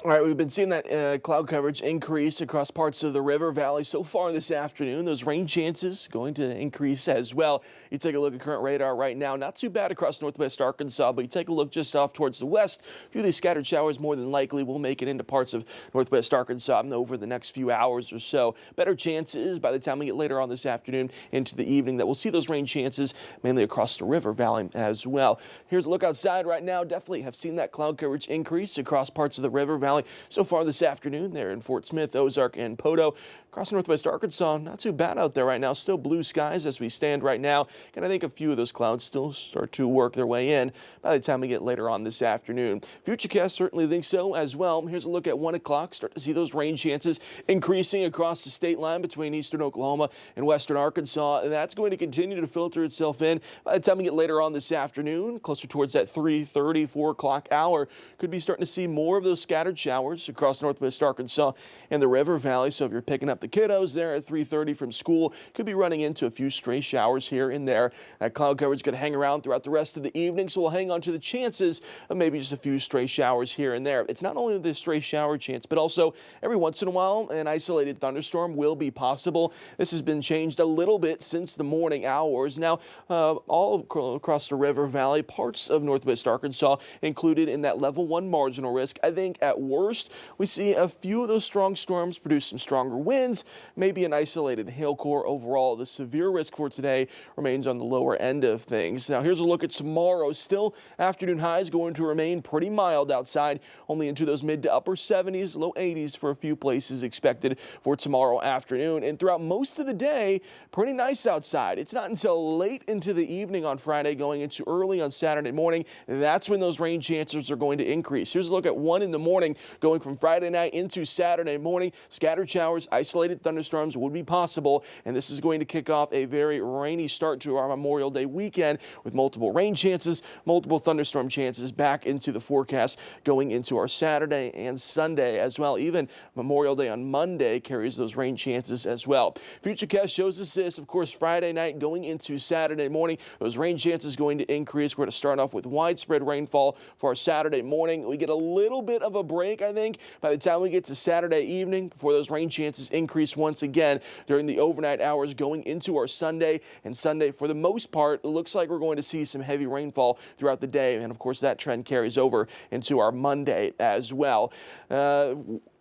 All right, we've been seeing that cloud coverage increase across parts of the river valley so far this afternoon. Those rain chances going to increase as well. You take a look at current radar right now, not too bad across northwest Arkansas, but you take a look just off towards the west. A few of these scattered showers more than likely will make it into parts of northwest Arkansas over the next few hours or so. Better chances by the time we get later on this afternoon into the evening that we'll see those rain chances mainly across the river valley as well. Here's a look outside right now. Definitely have seen that cloud coverage increase across parts of the river valley so far this afternoon there in Fort Smith, Ozark, and Poto. Across northwest Arkansas, not too bad out there right now. Still blue skies as we stand right now. And I think a few of those clouds still start to work their way in by the time we get later on this afternoon. Futurecast certainly thinks so as well. Here's a look at 1 o'clock. Start to see those rain chances increasing across the state line between eastern Oklahoma and western Arkansas. And that's going to continue to filter itself in by the time we get later on this afternoon, closer towards that 3:30, 4 o'clock hour. Could be starting to see more of those scattered showers across northwest Arkansas and the river valley. So if you're picking up the kiddos there at 3:30 from school, could be running into a few stray showers here and there. That cloud coverage going to hang around throughout the rest of the evening, so we'll hang on to the chances of maybe just a few stray showers here and there. It's not only the stray shower chance, but also every once in a while an isolated thunderstorm will be possible. This has been changed a little bit since the morning hours. Now, all across the river valley, parts of northwest Arkansas included in that level 1 marginal risk. I think at worst, we see a few of those strong storms produce some stronger winds, maybe an isolated hail core. Overall, the severe risk for today remains on the lower end of things. Now, here's a look at tomorrow. Still, afternoon highs going to remain pretty mild outside, only into those mid to upper 70s, low 80s for a few places expected for tomorrow afternoon. And throughout most of the day, pretty nice outside. It's not until late into the evening on Friday, going into early on Saturday morning, that's when those rain chances are going to increase. Here's a look at 1 in the morning, going from Friday night into Saturday morning. Scattered showers, isolated thunderstorms would be possible, and this is going to kick off a very rainy start to our Memorial Day weekend with multiple rain chances, multiple thunderstorm chances back into the forecast going into our Saturday and Sunday as well. Even Memorial Day on Monday carries those rain chances as well. Futurecast shows us this, of course, Friday night going into Saturday morning. Those rain chances going to increase. We're going to start off with widespread rainfall for our Saturday morning. We get a little bit of a break, I think, by the time we get to Saturday evening before those rain chances increase once again during the overnight hours going into our Sunday. And Sunday, for the most part, it looks like we're going to see some heavy rainfall throughout the day. And of course, that trend carries over into our Monday as well.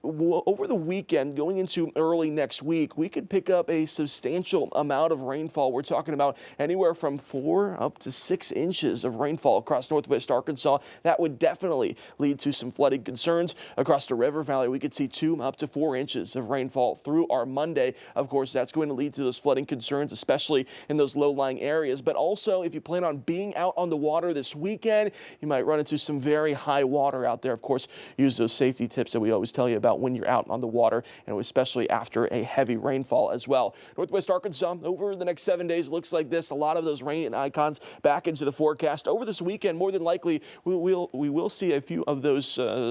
Over the weekend, going into early next week, we could pick up a substantial amount of rainfall. We're talking about anywhere from 4 up to 6 inches of rainfall across northwest Arkansas. That would definitely lead to some flooding concerns. Across the river valley, we could see 2 up to 4 inches of rainfall through our Monday. Of course, that's going to lead to those flooding concerns, especially in those low-lying areas. But also, if you plan on being out on the water this weekend, you might run into some very high water out there. Of course, use those safety tips that we always tell you about when you're out on the water, and especially after a heavy rainfall as well. Northwest Arkansas, over the next 7 days, looks like this. A lot of those rain icons back into the forecast. Over this weekend, more than likely, we will see a few of those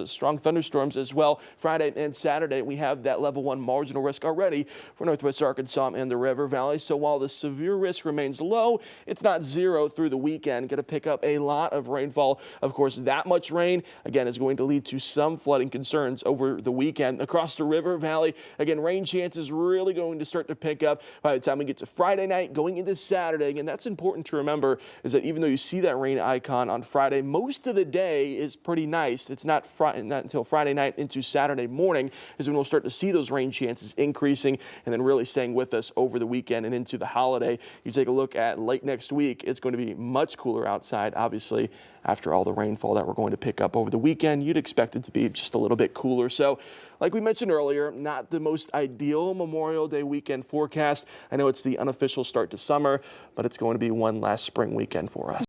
strong thunderstorms as well. Friday and Saturday, we have that level 1 marginal risk already for northwest Arkansas and the river valley. So while the severe risk remains low, it's not zero through the weekend. Going to pick up a lot of rainfall. Of course, that much rain, again, is going to lead to some flooding concerns over the weekend. Across the river valley, again, rain chances really going to start to pick up by the time we get to Friday night, going into Saturday. And that's important to remember, is that even though you see that rain icon on Friday, most of the day is pretty nice. It's not until Friday night into Saturday morning is when we'll start to see those rain chances increasing and then really staying with us over the weekend and into the holiday. You take a look at late next week, it's going to be much cooler outside, obviously, after all the rainfall that we're going to pick up over the weekend. You'd expect it to be just a little bit cooler. So, like we mentioned earlier, not the most ideal Memorial Day weekend forecast. I know it's the unofficial start to summer, but it's going to be one last spring weekend for us.